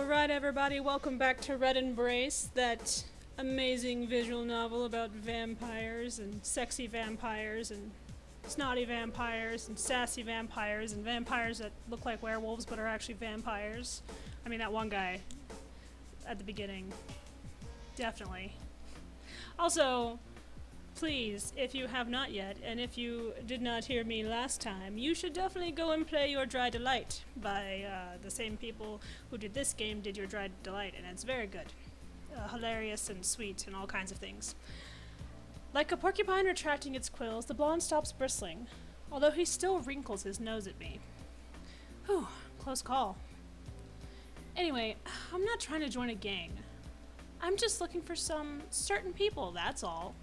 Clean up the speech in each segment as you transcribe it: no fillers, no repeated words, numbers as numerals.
Alright everybody, welcome back to Red Embrace, that amazing visual novel about vampires and sexy vampires and snotty vampires and sassy vampires and vampires that look like werewolves but are actually vampires. I mean, that one guy at the beginning. Definitely. Also, please, if you have not yet, and if you did not hear me last time, you should definitely go and play Your Dry Delight by the same people who did this game did Your Dry Delight, and it's very good. Hilarious and sweet and all kinds of things. Like a porcupine retracting its quills, the blonde stops bristling, although he still wrinkles his nose at me. Whew, close call. Anyway, I'm not trying to join a gang. I'm just looking for some certain people, that's all.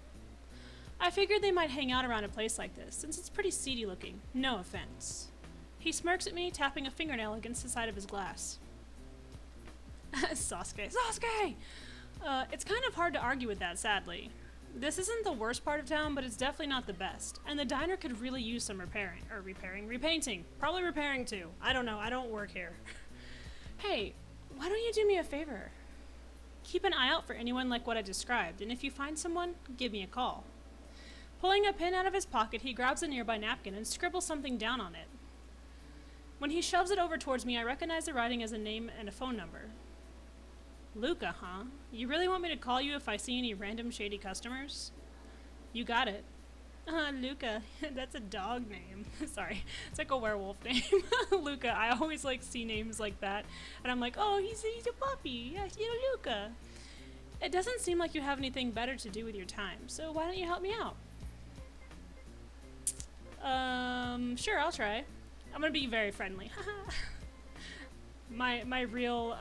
I figured they might hang out around a place like this, since it's pretty seedy looking. No offense. He smirks at me, tapping a fingernail against the side of his glass. Sasuke. Sasuke! It's kind of hard to argue with that, sadly. This isn't the worst part of town, but it's definitely not the best. And the diner could really use some repainting. Probably repairing too. I don't know, I don't work here. Hey, why don't you do me a favor? Keep an eye out for anyone like what I described, and if you find someone, give me a call. Pulling a pen out of his pocket, he grabs a nearby napkin and scribbles something down on it. When he shoves it over towards me, I recognize the writing as a name and a phone number. Luca, huh? You really want me to call you if I see any random shady customers? You got it. Luca. That's a dog name. Sorry. It's like a werewolf name. Luca. I always see names like that. And I'm like, oh, he's a puppy. Yeah, Luca. It doesn't seem like you have anything better to do with your time, so why don't you help me out? Sure, I'll try. I'm gonna be very friendly. my real,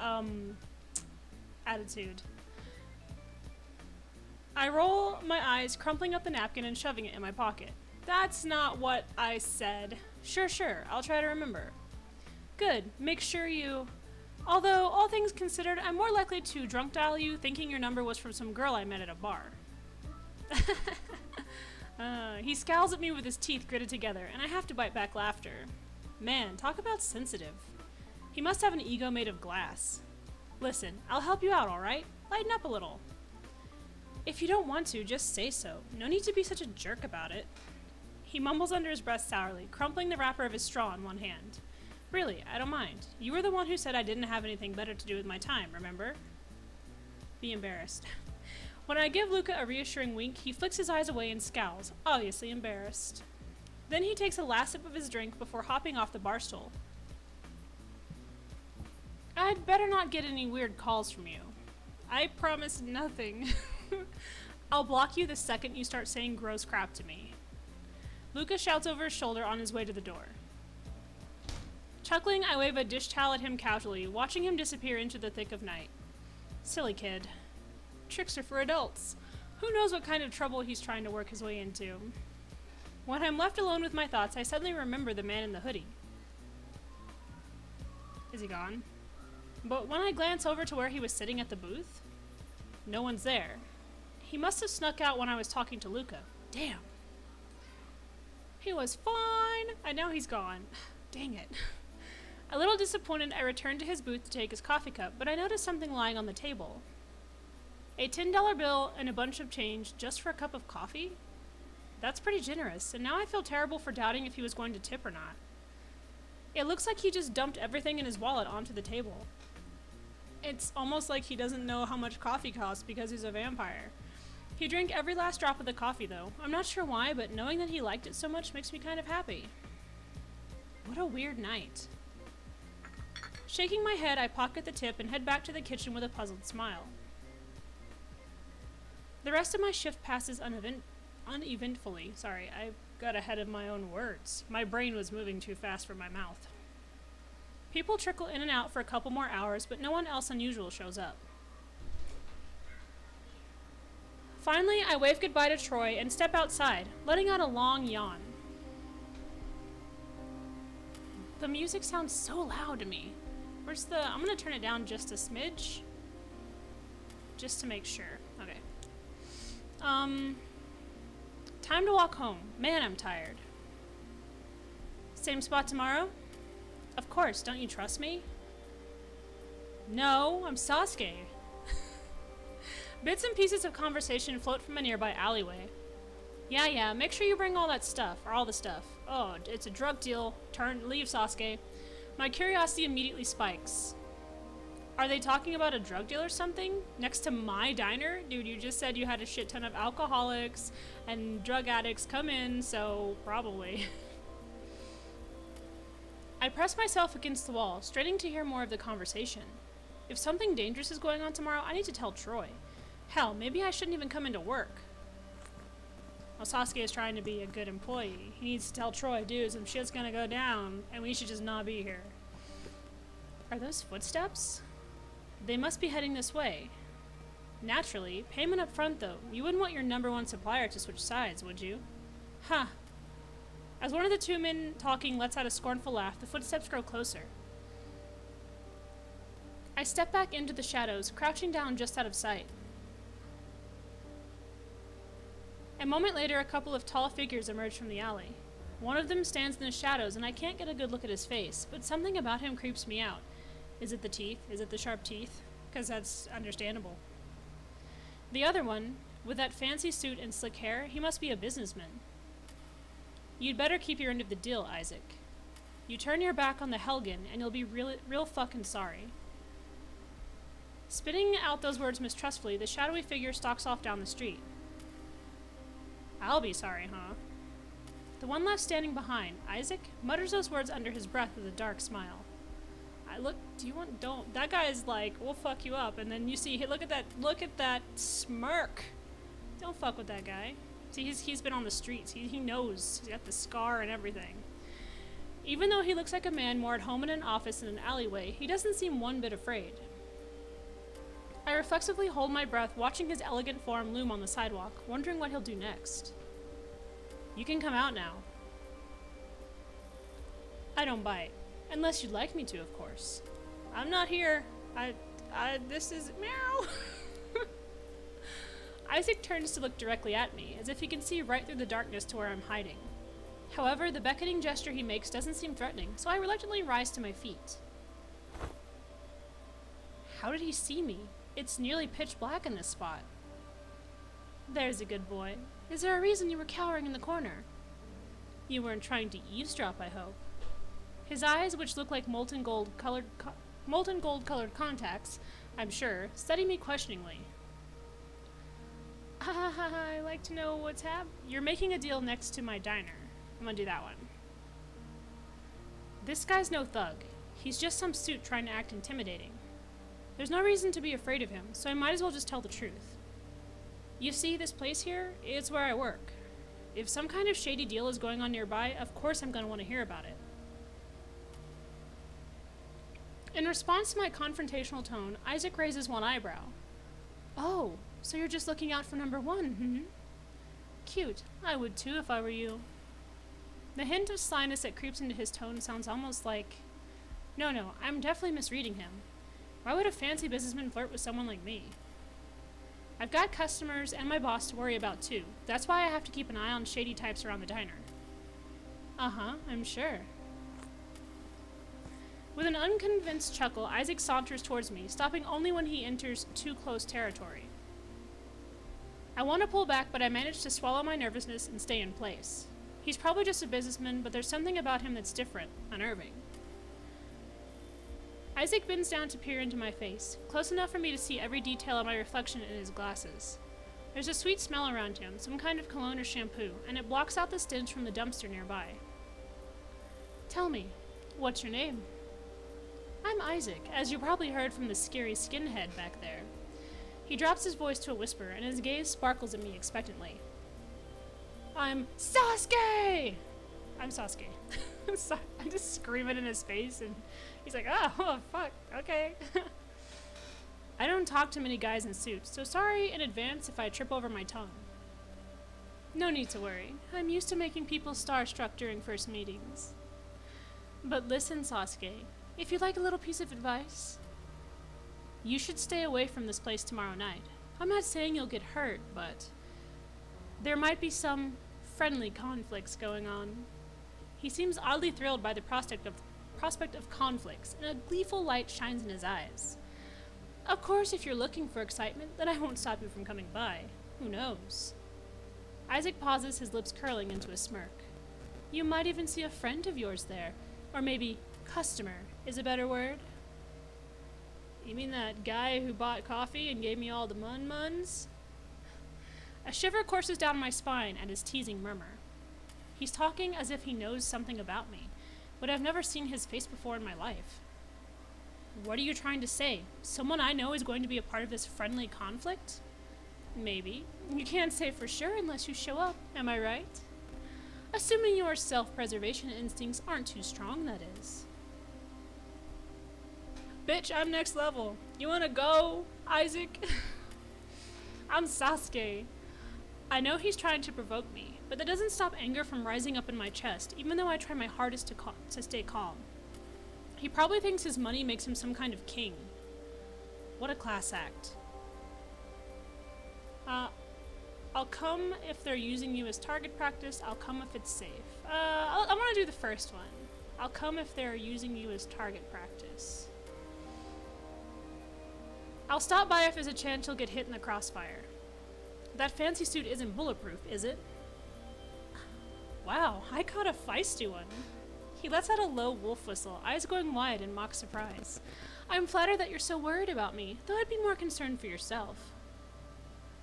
attitude. I roll my eyes, crumpling up the napkin and shoving it in my pocket. That's not what I said. Sure, I'll try to remember. Good, make sure you... Although, all things considered, I'm more likely to drunk dial you thinking your number was from some girl I met at a bar. He scowls at me with his teeth gritted together, and I have to bite back laughter. Man, talk about sensitive. He must have an ego made of glass. Listen, I'll help you out, alright? Lighten up a little. If you don't want to, just say so. No need to be such a jerk about it. He mumbles under his breath sourly, crumpling the wrapper of his straw in one hand. Really, I don't mind. You were the one who said I didn't have anything better to do with my time, remember? Be embarrassed. When I give Luca a reassuring wink, he flicks his eyes away and scowls, obviously embarrassed. Then he takes a last sip of his drink before hopping off the bar stool. I'd better not get any weird calls from you. I promise nothing. I'll block you the second you start saying gross crap to me. Luca shouts over his shoulder on his way to the door. Chuckling, I wave a dish towel at him casually, watching him disappear into the thick of night. Silly kid. Tricks are for adults. Who knows what kind of trouble he's trying to work his way into. When I'm left alone with my thoughts, I suddenly remember the man in the hoodie. Is he gone? But when I glance over to where he was sitting at the booth, no one's there. He must have snuck out when I was talking to Luca. Damn. He was fine, and now he's gone. Dang it. A little disappointed, I returned to his booth to take his coffee cup, but I noticed something lying on the table. A $10 bill and a bunch of change just for a cup of coffee? That's pretty generous, and now I feel terrible for doubting if he was going to tip or not. It looks like he just dumped everything in his wallet onto the table. It's almost like he doesn't know how much coffee costs because he's a vampire. He drank every last drop of the coffee, though. I'm not sure why, but knowing that he liked it so much makes me kind of happy. What a weird night. Shaking my head, I pocket the tip and head back to the kitchen with a puzzled smile. The rest of my shift passes uneventfully. Sorry, I got ahead of my own words. My brain was moving too fast for my mouth. People trickle in and out for a couple more hours, but no one else unusual shows up. Finally, I wave goodbye to Troy and step outside, letting out a long yawn. The music sounds so loud to me. I'm gonna turn it down just a smidge. Just to make sure. Okay. Time to walk home. Man, I'm tired. Same spot tomorrow? Of course, don't you trust me? No, I'm Sasuke. Bits and pieces of conversation float from a nearby alleyway. Yeah, make sure you bring all that stuff, or all the stuff. Oh, it's a drug deal. Leave, Sasuke. My curiosity immediately spikes. Are they talking about a drug deal or something? Next to my diner? Dude, you just said you had a shit ton of alcoholics and drug addicts come in, so probably. I press myself against the wall, straining to hear more of the conversation. If something dangerous is going on tomorrow, I need to tell Troy. Hell, maybe I shouldn't even come into work. Well, Sasuke is trying to be a good employee. He needs to tell Troy, dude, some shit's gonna go down, and we should just not be here. Are those footsteps? They must be heading this way. Naturally, payment up front though. You wouldn't want your #1 supplier to switch sides, would you? Huh. As one of the two men talking lets out a scornful laugh, the footsteps grow closer. I step back into the shadows, crouching down just out of sight. A moment later, a couple of tall figures emerge from the alley. One of them stands in the shadows, and I can't get a good look at his face, but something about him creeps me out. Is it the teeth? Is it the sharp teeth? Because that's understandable. The other one, with that fancy suit and slick hair, he must be a businessman. You'd better keep your end of the deal, Isaac. You turn your back on the Helgen, and you'll be real fucking sorry. Spitting out those words mistrustfully, the shadowy figure stalks off down the street. I'll be sorry, huh? The one left standing behind, Isaac, mutters those words under his breath with a dark smile. That guy is like, we'll fuck you up, and then you see, look at that smirk. Don't fuck with that guy. See, he's been on the streets, he knows, he's got the scar and everything. Even though he looks like a man more at home in an office than an alleyway, he doesn't seem one bit afraid. I reflexively hold my breath, watching his elegant form loom on the sidewalk, wondering what he'll do next. You can come out now. I don't bite. Unless you'd like me to, of course. I'm not here. This is meow. Isaac turns to look directly at me, as if he can see right through the darkness to where I'm hiding. However, the beckoning gesture he makes doesn't seem threatening, so I reluctantly rise to my feet. How did he see me? It's nearly pitch black in this spot. There's a good boy. Is there a reason you were cowering in the corner? You weren't trying to eavesdrop, I hope. His eyes, which look like molten gold colored contacts, I'm sure, study me questioningly. I like to know what's happening. You're making a deal next to my diner. I'm gonna do that one. This guy's no thug. He's just some suit trying to act intimidating. There's no reason to be afraid of him, so I might as well just tell the truth. You see, this place here, it's where I work. If some kind of shady deal is going on nearby, of course I'm gonna want to hear about it. In response to my confrontational tone, Isaac raises one eyebrow. Oh, so you're just looking out for #1, Cute. I would too if I were you. The hint of slyness that creeps into his tone sounds almost like... No, I'm definitely misreading him. Why would a fancy businessman flirt with someone like me? I've got customers and my boss to worry about too. That's why I have to keep an eye on shady types around the diner. Uh-huh, I'm sure. With an unconvinced chuckle, Isaac saunters towards me, stopping only when he enters too close territory. I want to pull back, but I manage to swallow my nervousness and stay in place. He's probably just a businessman, but there's something about him that's different, unnerving. Isaac bends down to peer into my face, close enough for me to see every detail of my reflection in his glasses. There's a sweet smell around him, some kind of cologne or shampoo, and it blocks out the stench from the dumpster nearby. Tell me, what's your name? I'm Isaac, as you probably heard from the scary skinhead back there. He drops his voice to a whisper, and his gaze sparkles at me expectantly. I'm Sasuke! I'm Sasuke. I just scream it in his face, and he's like, oh fuck, okay. I don't talk to many guys in suits, so sorry in advance if I trip over my tongue. No need to worry. I'm used to making people starstruck during first meetings. But listen, Sasuke, if you'd like a little piece of advice, you should stay away from this place tomorrow night. I'm not saying you'll get hurt, but there might be some friendly conflicts going on. He seems oddly thrilled by the prospect of conflicts, and a gleeful light shines in his eyes. Of course, if you're looking for excitement, then I won't stop you from coming by. Who knows? Isaac pauses, his lips curling into a smirk. You might even see a friend of yours there. Or maybe customer is a better word. You mean that guy who bought coffee and gave me all the mun-muns? A shiver courses down my spine at his teasing murmur. He's talking as if he knows something about me, but I've never seen his face before in my life. What are you trying to say? Someone I know is going to be a part of this friendly conflict? Maybe. You can't say for sure unless you show up, am I right? Assuming your self-preservation instincts aren't too strong, that is. Bitch, I'm next level. You wanna go, Isaac? I'm Sasuke. I know he's trying to provoke me, but that doesn't stop anger from rising up in my chest, even though I try my hardest to stay calm. He probably thinks his money makes him some kind of king. What a class act. I'll come if they're using you as target practice. I'll come if it's safe. I want to do the first one. I'll come if they're using you as target practice. I'll stop by if there's a chance you'll get hit in the crossfire. That fancy suit isn't bulletproof, is it? Wow, I caught a feisty one. He lets out a low wolf whistle, eyes going wide in mock surprise. I'm flattered that you're so worried about me, though I'd be more concerned for yourself.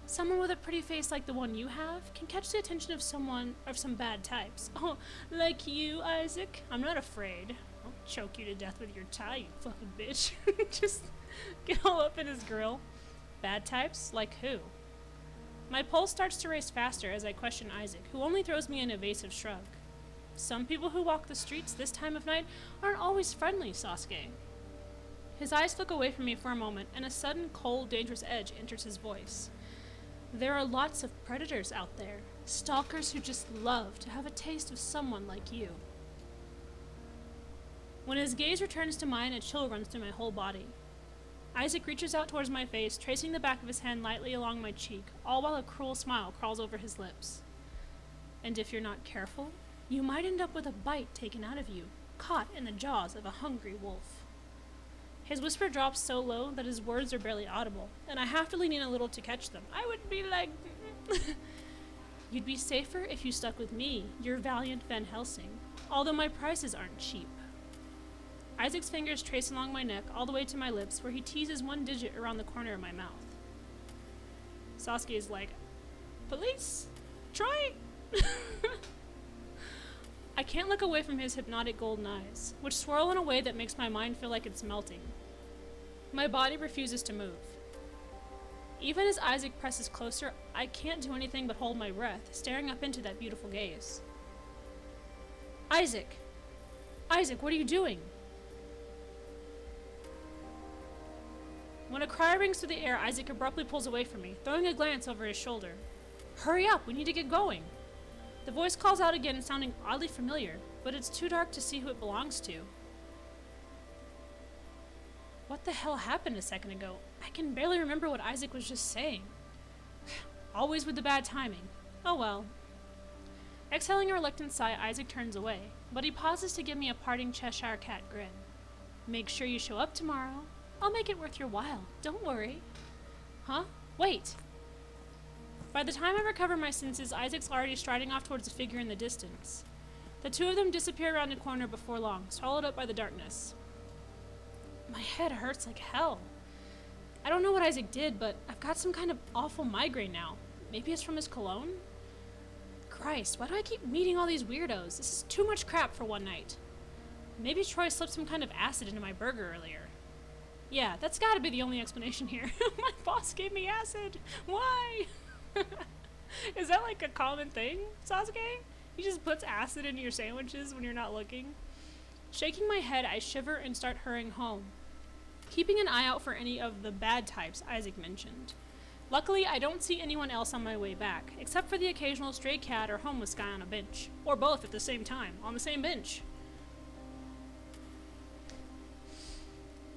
Someone with a pretty face like the one you have can catch the attention of some bad types. Oh, like you, Isaac? I'm not afraid. I'll choke you to death with your tie, you fucking bitch. Just get all up in his grill. Bad types? Like who? My pulse starts to race faster as I question Isaac, who only throws me an evasive shrug. Some people who walk the streets this time of night aren't always friendly, Sasuke. His eyes flick away from me for a moment, and a sudden, cold, dangerous edge enters his voice. There are lots of predators out there, stalkers who just love to have a taste of someone like you. When his gaze returns to mine, a chill runs through my whole body. Isaac reaches out towards my face, tracing the back of his hand lightly along my cheek, all while a cruel smile crawls over his lips. And if you're not careful, you might end up with a bite taken out of you, caught in the jaws of a hungry wolf. His whisper drops so low that his words are barely audible, and I have to lean in a little to catch them. I would be like... You'd be safer if you stuck with me, your valiant Van Helsing, although my prices aren't cheap. Isaac's fingers trace along my neck all the way to my lips, where he teases one digit around the corner of my mouth. Sasuke is like, Police? Try? I can't look away from his hypnotic golden eyes, which swirl in a way that makes my mind feel like it's melting. My body refuses to move. Even as Isaac presses closer, I can't do anything but hold my breath, staring up into that beautiful gaze. Isaac! Isaac, what are you doing? When a cry rings through the air, Isaac abruptly pulls away from me, throwing a glance over his shoulder. Hurry up, we need to get going. The voice calls out again, sounding oddly familiar, but it's too dark to see who it belongs to. What the hell happened a second ago? I can barely remember what Isaac was just saying. Always with the bad timing. Oh well. Exhaling a reluctant sigh, Isaac turns away, but he pauses to give me a parting Cheshire Cat grin. Make sure you show up tomorrow. I'll make it worth your while. Don't worry. Huh? Wait! By the time I recover my senses, Isaac's already striding off towards a figure in the distance. The two of them disappear around a corner before long, swallowed up by the darkness. My head hurts like hell. I don't know what Isaac did, but I've got some kind of awful migraine now. Maybe it's from his cologne? Christ, why do I keep meeting all these weirdos? This is too much crap for one night. Maybe Troy slipped some kind of acid into my burger earlier. Yeah, that's gotta be the only explanation here. My boss gave me acid! Why? Is that like a common thing, Sasuke? He just puts acid into your sandwiches when you're not looking? Shaking my head, I shiver and start hurrying home, keeping an eye out for any of the bad types Isaac mentioned. Luckily, I don't see anyone else on my way back, except for the occasional stray cat or homeless guy on a bench. Or both at the same time, on the same bench.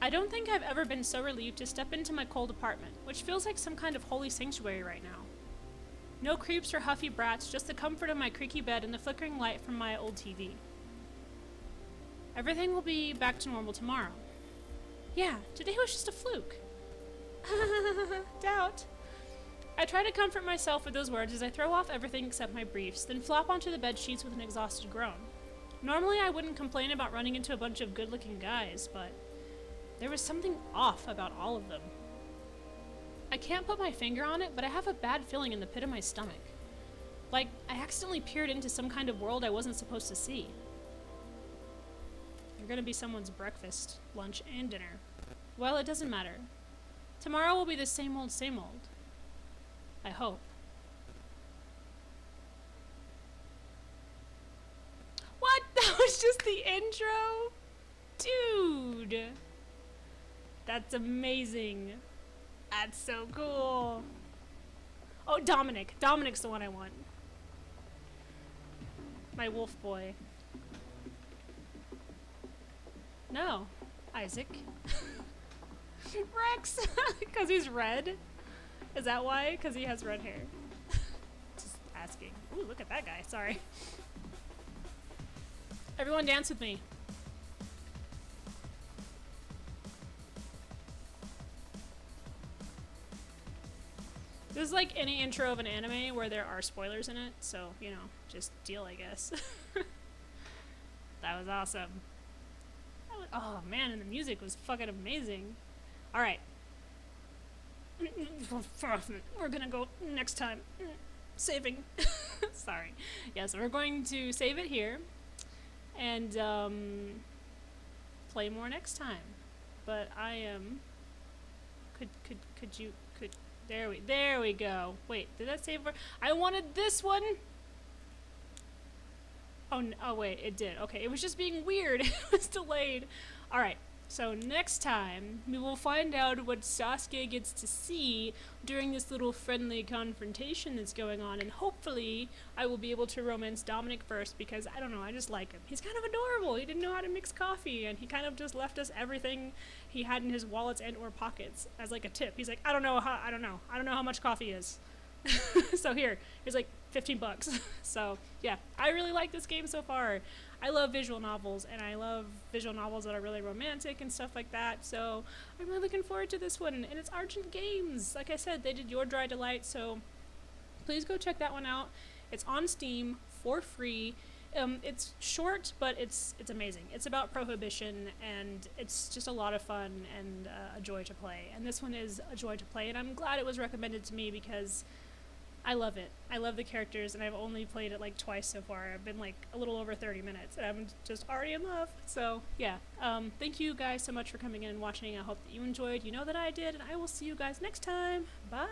I don't think I've ever been so relieved to step into my cold apartment, which feels like some kind of holy sanctuary right now. No creeps or huffy brats, just the comfort of my creaky bed and the flickering light from my old TV. Everything will be back to normal tomorrow. Yeah, today was just a fluke. Doubt. I try to comfort myself with those words as I throw off everything except my briefs, then flop onto the bed sheets with an exhausted groan. Normally I wouldn't complain about running into a bunch of good-looking guys, but there was something off about all of them. I can't put my finger on it, but I have a bad feeling in the pit of my stomach. Like, I accidentally peered into some kind of world I wasn't supposed to see. You're gonna be someone's breakfast, lunch, and dinner. Well, it doesn't matter. Tomorrow will be the same old, same old. I hope. What? That was just the intro? Dude! That's amazing. That's so cool. Oh, Dominic. Dominic's the one I want. My wolf boy. No. Isaac. Rex! Because he's red? Is that why? Because he has red hair. Just asking. Ooh, look at that guy. Sorry. Everyone dance with me. This is like any intro of an anime where there are spoilers in it, so, you know, just deal, I guess. That was awesome. Oh man, and the music was fucking amazing. Alright. We're gonna go next time. Saving. Sorry. Yeah, so we're going to save it here and play more next time. But I am could there we go. Wait, did that save? I wanted this one. Oh, oh wait, it did. Okay, it was just being weird. It was delayed. All right. So next time, we will find out what Sasuke gets to see during this little friendly confrontation that's going on, and hopefully I will be able to romance Dominic first because, I don't know, I just like him. He's kind of adorable. He didn't know how to mix coffee, and he kind of just left us everything he had in his wallets and or pockets as like a tip. He's like, I don't know how much coffee is. So here's like $15. So yeah, I really like this game so far. I love visual novels, and I love visual novels that are really romantic and stuff like that, so I'm really looking forward to this one, and it's Argent Games. Like I said, they did Your Dry Delight, so please go check that one out. It's on Steam for free. It's short, but it's amazing. It's about prohibition, and it's just a lot of fun and a joy to play, and this one is a joy to play, and I'm glad it was recommended to me because I love it. I love the characters, and I've only played it like twice so far. I've been like a little over 30 minutes, and I'm just already in love. So yeah, thank you guys so much for coming in and watching. I hope that you enjoyed. You know that I did, and I will see you guys next time. Bye!